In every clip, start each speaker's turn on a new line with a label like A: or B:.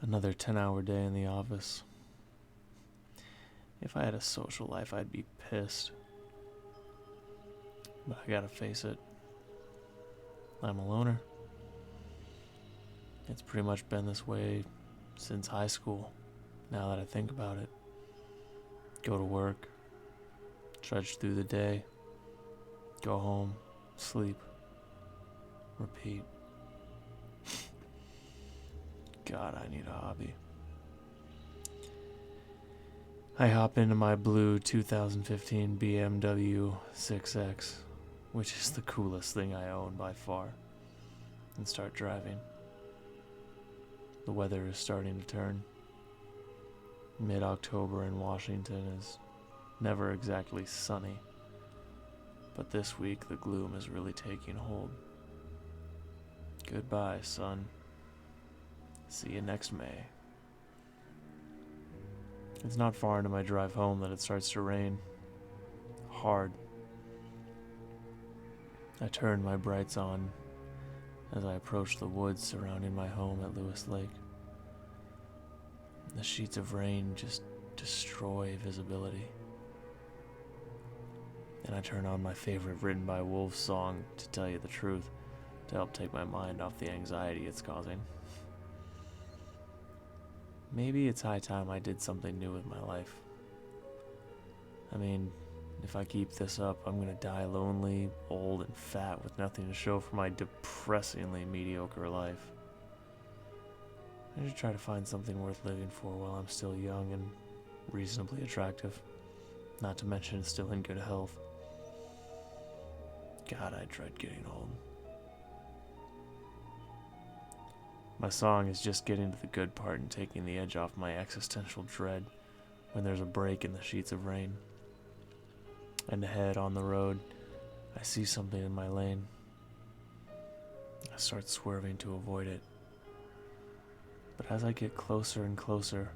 A: Another 10-hour day in the office. If I had a social life, I'd be pissed. But I gotta face it. I'm a loner. It's pretty much been this way since high school, now that I think about it. Go to work, trudge through the day, go home, sleep, repeat. God, I need a hobby. I hop into my blue 2015 BMW 6X, which is the coolest thing I own by far, and start driving. The weather is starting to turn. Mid-October in Washington is never exactly sunny, but this week the gloom is really taking hold. Goodbye, sun. See you next May. It's not far into my drive home that it starts to rain. Hard. I turn my brights on as I approach the woods surrounding my home at Lewis Lake. The sheets of rain just destroy visibility. And I turn on my favorite Written by Wolves song, To Tell You the Truth, to help take my mind off the anxiety it's causing. Maybe it's high time I did something new with my life. I mean, if I keep this up, I'm gonna die lonely, old, and fat with nothing to show for my depressingly mediocre life. I should try to find something worth living for while I'm still young and reasonably attractive, not to mention still in good health. God, I dread getting old. My song is just getting to the good part and taking the edge off my existential dread when there's a break in the sheets of rain. And ahead on the road, I see something in my lane. I start swerving to avoid it. But as I get closer and closer,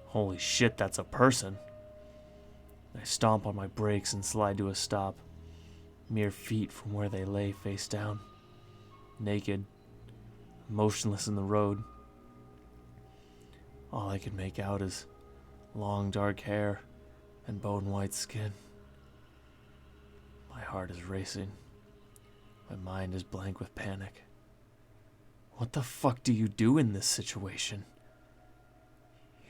A: holy shit, that's a person! I stomp on my brakes and slide to a stop, mere feet from where they lay face down, naked, motionless in the road. All I can make out is long dark hair and bone white skin. My heart is racing. My mind is blank with panic. What the fuck do you do in this situation?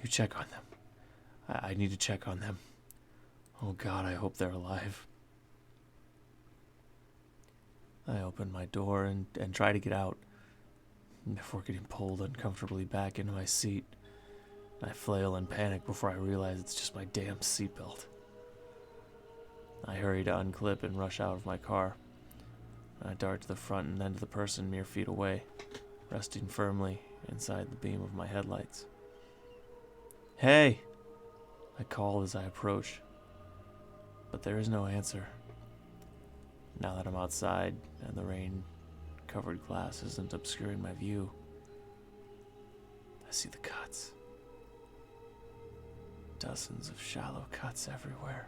A: You check on them. I need to check on them. Oh God, I hope they're alive. I open my door and try to get out before getting pulled uncomfortably back into my seat. I flail in panic before I realize it's just my damn seatbelt. I hurry to unclip and rush out of my car. I dart to the front and then to the person mere feet away, resting firmly inside the beam of my headlights. Hey! I call as I approach, but there is no answer. Now that I'm outside and the rain-covered glass isn't obscuring my view, I see the cuts. Dozens of shallow cuts everywhere,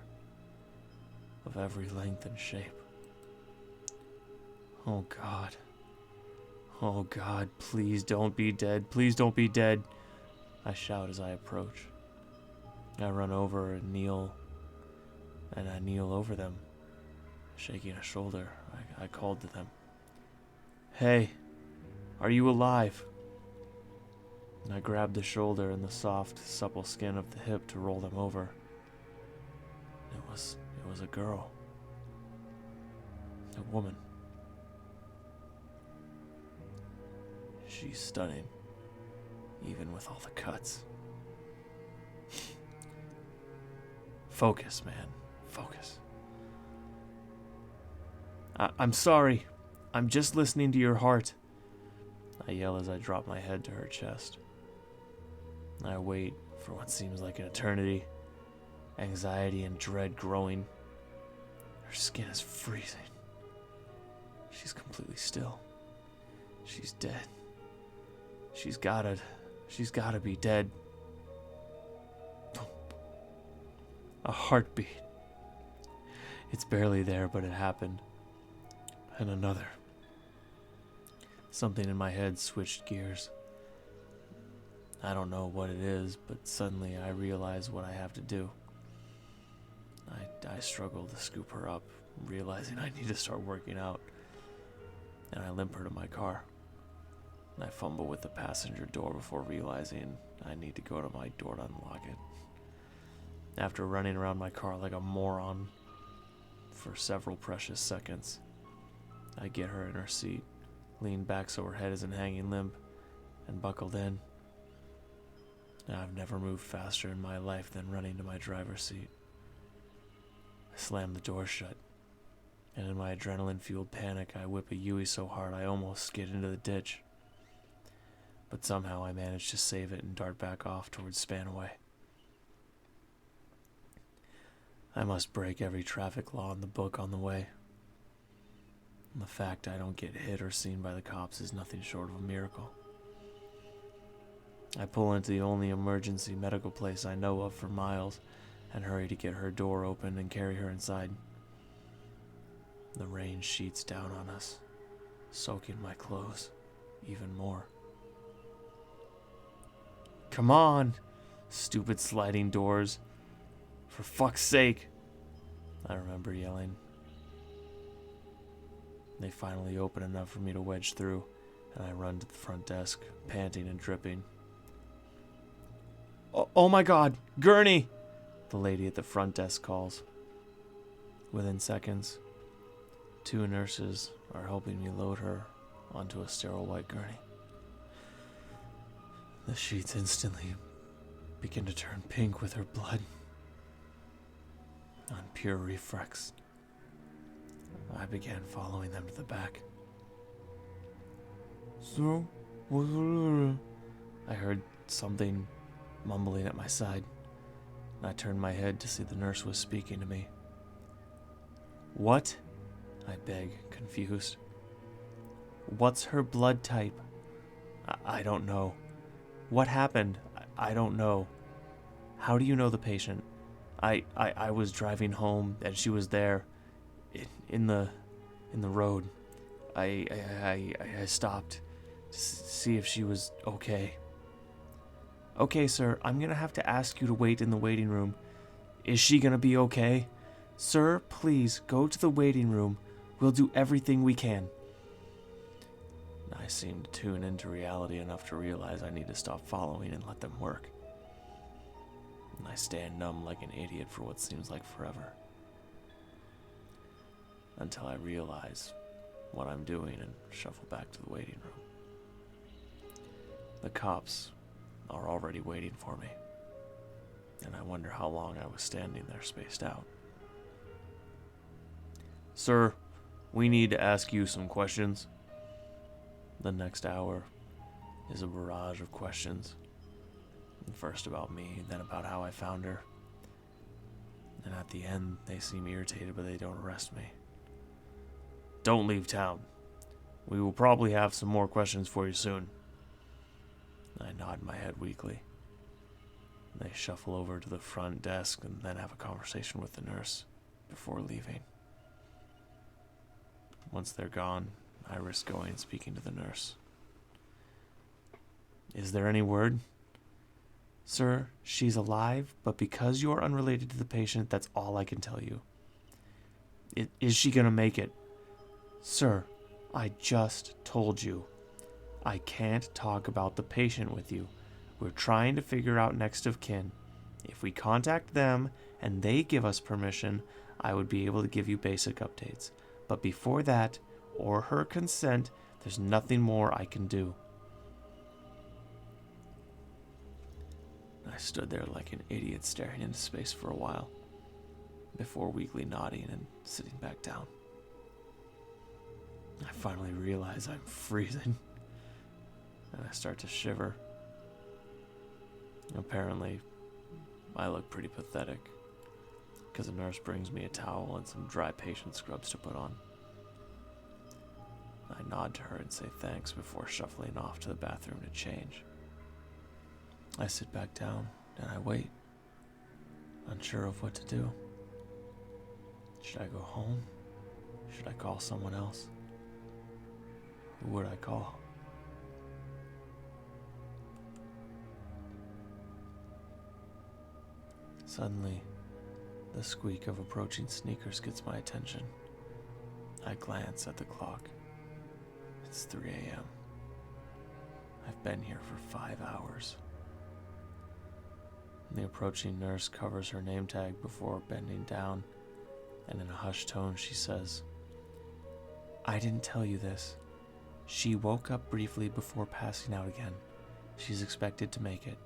A: of every length and shape. Oh God. Oh God, please don't be dead. Please don't be dead. I shout as I approach. I run over and I kneel over them. Shaking a shoulder, I called to them. Hey, are you alive? And I grabbed the shoulder and the soft, supple skin of the hip to roll them over. It was a girl. A woman. She's stunning, even with all the cuts. Focus, man. Focus. I'm sorry. I'm just listening to your heart. I yell as I drop my head to her chest. I wait for what seems like an eternity, anxiety and dread growing. Her skin is freezing. She's completely still. She's dead. She's gotta be dead. A heartbeat. It's barely there, but it happened. And another. Something in my head switched gears. I don't know what it is, but suddenly I realize what I have to do. I struggle to scoop her up, realizing I need to start working out, and I limp her to my car. I fumble with the passenger door before realizing I need to go to my door to unlock it. After running around my car like a moron for several precious seconds, I get her in her seat, lean back so her head isn't hanging limp, and buckled in. I've never moved faster in my life than running to my driver's seat. I slam the door shut, and in my adrenaline-fueled panic, I whip a Yui so hard I almost skid into the ditch. But somehow I manage to save it and dart back off towards Spanaway. I must break every traffic law in the book on the way. And the fact I don't get hit or seen by the cops is nothing short of a miracle. I pull into the only emergency medical place I know of for miles and hurry to get her door open and carry her inside. The rain sheets down on us, soaking my clothes even more. Come on, stupid sliding doors. For fuck's sake, I remember yelling. They finally open enough for me to wedge through, and I run to the front desk, panting and dripping. Oh my God, Gurney! The lady at the front desk calls. Within seconds, 2 nurses are helping me load her onto a sterile white gurney. The sheets instantly begin to turn pink with her blood. On pure reflex, I began following them to the back. So, I heard something mumbling at my side, and I turned my head to see the nurse was speaking to me. What? I beg, confused. What's her blood type? I don't know. What happened? I don't know. How do you know the patient? I was driving home and she was there in the road. I stopped to see if she was okay. Okay, sir, I'm going to have to ask you to wait in the waiting room. Is she going to be okay? Sir, please go to the waiting room. We'll do everything we can. I seem to tune into reality enough to realize I need to stop following and let them work. And I stand numb like an idiot for what seems like forever. Until I realize what I'm doing and shuffle back to the waiting room. The cops are already waiting for me, and I wonder how long I was standing there spaced out. Sir, we need to ask you some questions. The next hour is a barrage of questions. First about me, then about how I found her. And at the end, they seem irritated, but they don't arrest me. Don't leave town. We will probably have some more questions for you soon. I nod my head weakly. They shuffle over to the front desk and then have a conversation with the nurse before leaving. Once they're gone, I risk going and speaking to the nurse. Is there any word? Sir, she's alive, but because you're unrelated to the patient, that's all I can tell you. Is she gonna make it? Sir, I just told you. I can't talk about the patient with you. We're trying to figure out next of kin. If we contact them and they give us permission, I would be able to give you basic updates. But before that, or her consent, there's nothing more I can do. I stood there like an idiot staring into space for a while, before weakly nodding and sitting back down. I finally realize I'm freezing, and I start to shiver. Apparently, I look pretty pathetic, because a nurse brings me a towel and some dry patient scrubs to put on. I nod to her and say thanks before shuffling off to the bathroom to change. I sit back down and I wait, unsure of what to do. Should I go home? Should I call someone else? Who would I call? Suddenly, the squeak of approaching sneakers gets my attention. I glance at the clock. It's 3 a.m. I've been here for 5 hours. The approaching nurse covers her name tag before bending down, and in a hushed tone she says, "I didn't tell you this. She woke up briefly before passing out again. She's expected to make it."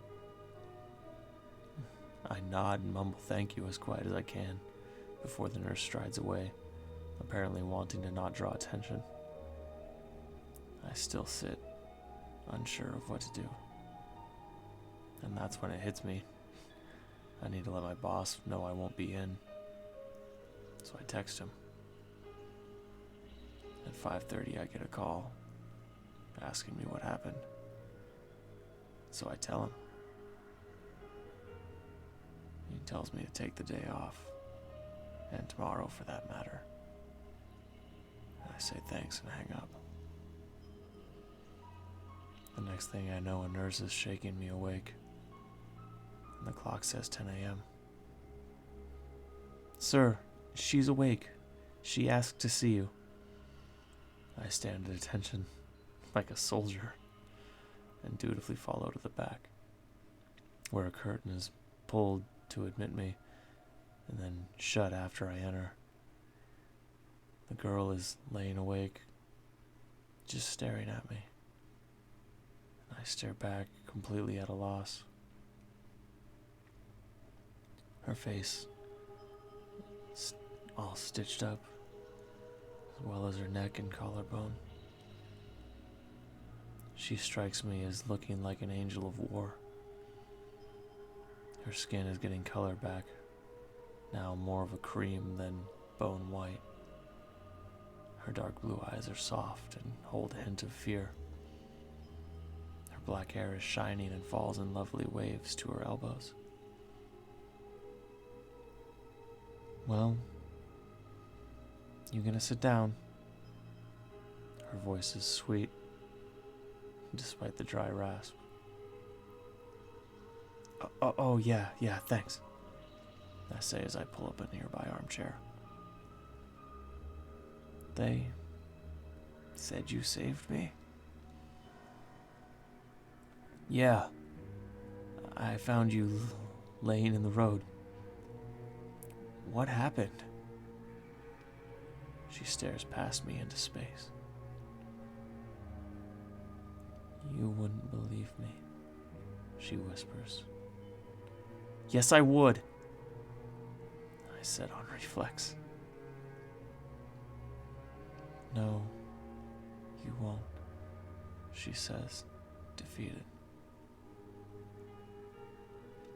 A: I nod and mumble thank you as quiet as I can before the nurse strides away, apparently wanting to not draw attention. I still sit, unsure of what to do. And that's when it hits me. I need to let my boss know I won't be in. So I text him. At 5:30 I get a call asking me what happened. So I tell him. He tells me to take the day off, and tomorrow for that matter. And I say thanks and hang up. The next thing I know, a nurse is shaking me awake, and the clock says 10 a.m. "Sir, she's awake. She asked to see you." I stand at attention like a soldier and dutifully follow to the back, where a curtain is pulled to admit me and then shut after I enter. The girl is laying awake, just staring at me. I stare back, completely at a loss. Her face is all stitched up, as well as her neck and collarbone. She strikes me as looking like an angel of war. Her skin is getting color back, now more of a cream than bone white. Her dark blue eyes are soft and hold a hint of fear. Her black hair is shining and falls in lovely waves to her elbows. "Well, you gonna sit down?" Her voice is sweet, despite the dry rasp. Oh, yeah, thanks," I say as I pull up a nearby armchair. "They said you saved me?" "Yeah, I found you laying in the road. What happened?" She stares past me into space. "You wouldn't believe me," she whispers. "Yes, I would," I said on reflex. "No, you won't," she says, defeated.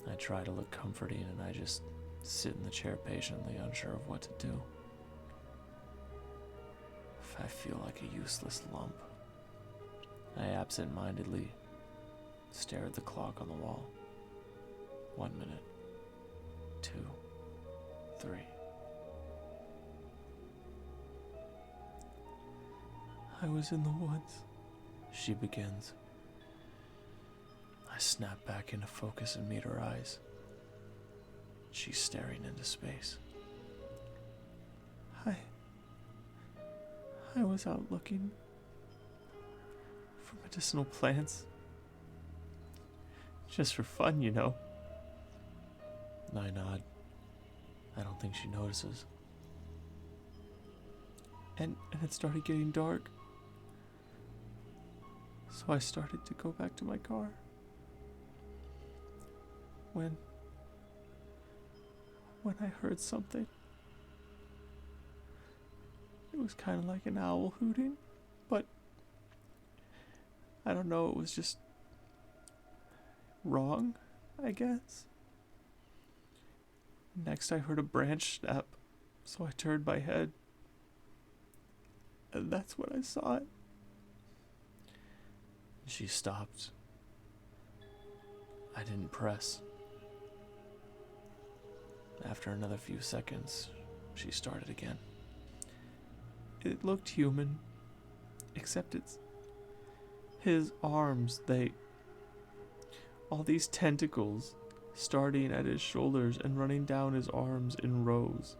A: I try to look comforting and I just sit in the chair patiently, unsure of what to do. I feel like a useless lump. I absent-mindedly stare at the clock on the wall. 1 minute, 2, 3. "I was in the woods," she begins. I snap back into focus and meet her eyes. She's staring into space. I was out looking for medicinal plants. Just for fun, you know." I nod. I don't think she notices. And it started getting dark. So I started to go back to my car. When I heard something. It was kind of like an owl hooting, but I don't know, it was just wrong, I guess. Next I heard a branch snap, so I turned my head, and that's when I saw it." She stopped. I didn't press. After another few seconds, she started again. "It looked human, except it's his arms, all these tentacles starting at his shoulders and running down his arms in rows.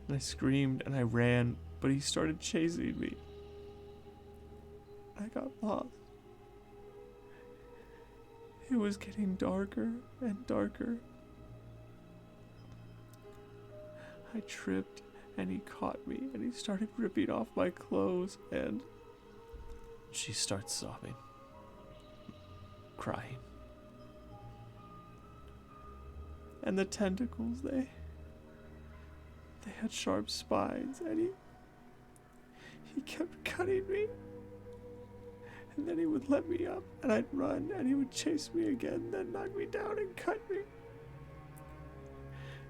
A: And I screamed and I ran, but he started chasing me. I got lost. It was getting darker and darker. I tripped and he caught me and he started ripping off my clothes and she starts sobbing, crying. And the tentacles, they had sharp spines and he kept cutting me. And then he would let me up and I'd run and he would chase me again, then knock me down and cut me.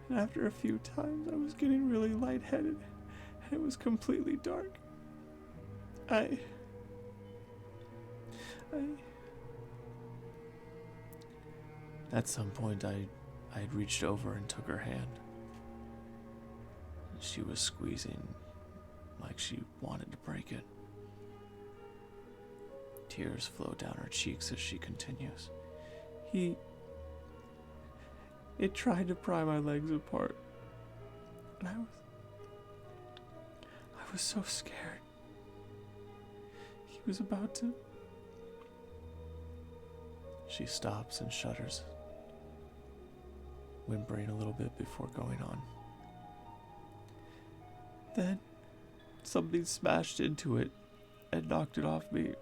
A: And after a few times I was getting really lightheaded and it was completely dark. At some point I had reached over and took her hand. She was squeezing like she wanted to break it. Tears flow down her cheeks as she continues. It tried to pry my legs apart. And I was so scared. He was about to... She stops and shudders, whimpering a little bit before going on. Then, something smashed into it and knocked it off me.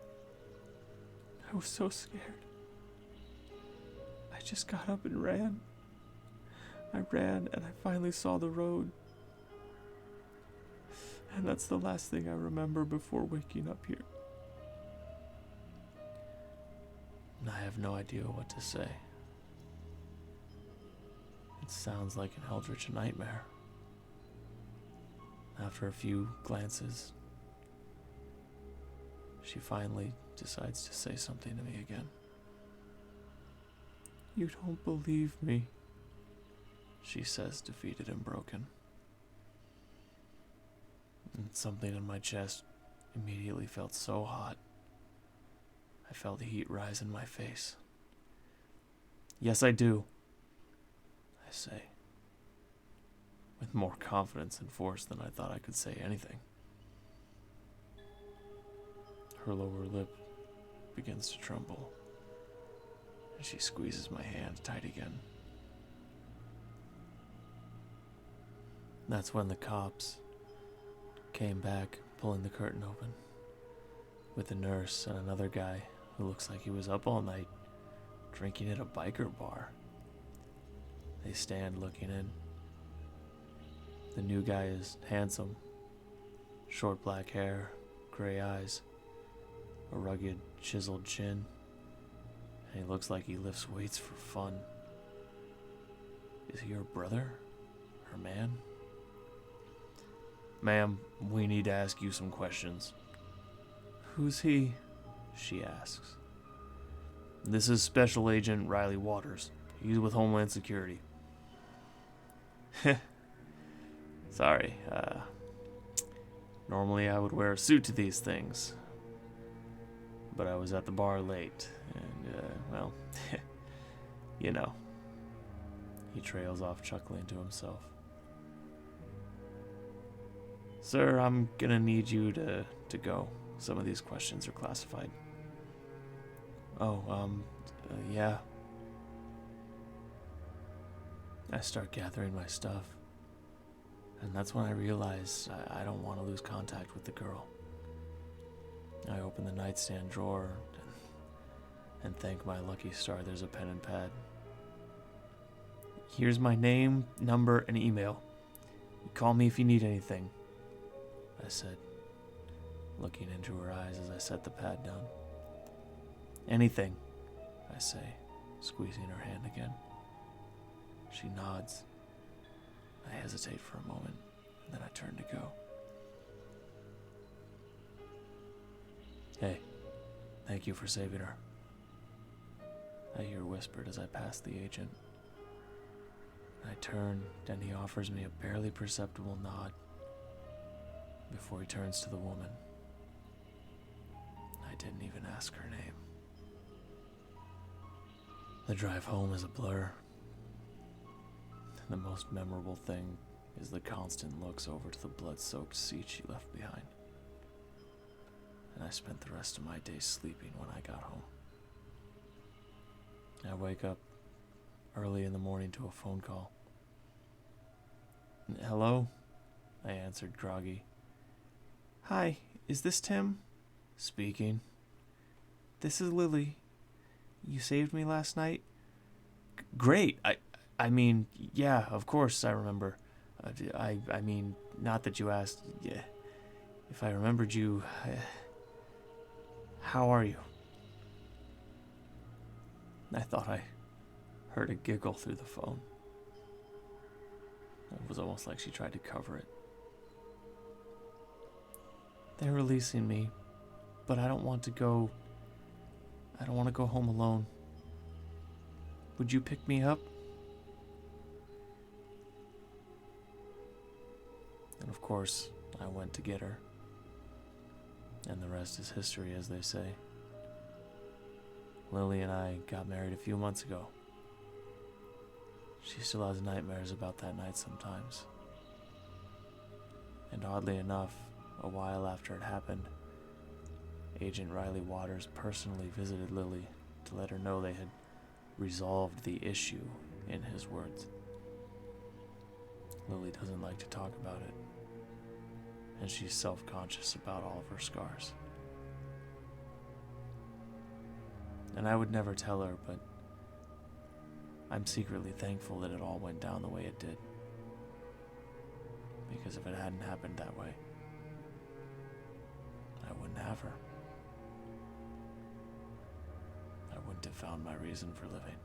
A: I was so scared. I just got up and ran. I ran and I finally saw the road. And that's the last thing I remember before waking up here. And I have no idea what to say. It sounds like an eldritch nightmare. After a few glances, she finally decides to say something to me again. "You don't believe me," she says, defeated and broken. And something in my chest immediately felt so hot. I felt the heat rise in my face. "Yes, I do," I say, with more confidence and force than I thought I could say anything. Her lower lip begins to tremble, and she squeezes my hand tight again. That's when the cops came back, pulling the curtain open, with a nurse and another guy who looks like he was up all night, drinking at a biker bar. They stand looking in. The new guy is handsome, short black hair, gray eyes, a rugged, chiseled chin, and he looks like he lifts weights for fun. Is he her brother? Her man? "Ma'am, we need to ask you some questions." "Who's he?" she asks. "This is Special Agent Riley Waters. He's with Homeland Security." Sorry, normally I would wear a suit to these things, but I was at the bar late, and, well, you know. He trails off chuckling to himself. "Sir, I'm gonna need you to go. Some of these questions are classified." "Oh, yeah." I start gathering my stuff, and that's when I realize I don't want to lose contact with the girl. I open the nightstand drawer and thank my lucky star there's a pen and pad. "Here's my name, number, and email. Call me if you need anything," I said, looking into her eyes as I set the pad down. "Anything," I say, squeezing her hand again. She nods. I hesitate for a moment, and then I turn to go. "Hey, thank you for saving her," I hear whispered as I pass the agent. I turn, and he offers me a barely perceptible nod before he turns to the woman. I didn't even ask her name. The drive home is a blur. The most memorable thing is the constant looks over to the blood-soaked seat she left behind. And I spent the rest of my day sleeping when I got home. I wake up early in the morning to a phone call. "Hello?" I answered, groggy. "Hi, is this Tim?" "Speaking." "This is Lily. You saved me last night?" "Great. I mean, yeah, of course I remember. I mean, not that you asked. Yeah, if I remembered you, how are you?" I thought I heard a giggle through the phone. It was almost like she tried to cover it. "They're releasing me, but I don't want to go home alone. Would you pick me up?" And of course, I went to get her. And the rest is history, as they say. Lily and I got married a few months ago. She still has nightmares about that night sometimes. And oddly enough, a while after it happened, Agent Riley Waters personally visited Lily to let her know they had resolved the issue, in his words. Lily doesn't like to talk about it, and she's self-conscious about all of her scars. And I would never tell her, but I'm secretly thankful that it all went down the way it did. Because if it hadn't happened that way, I wouldn't have her. I wouldn't have found my reason for living.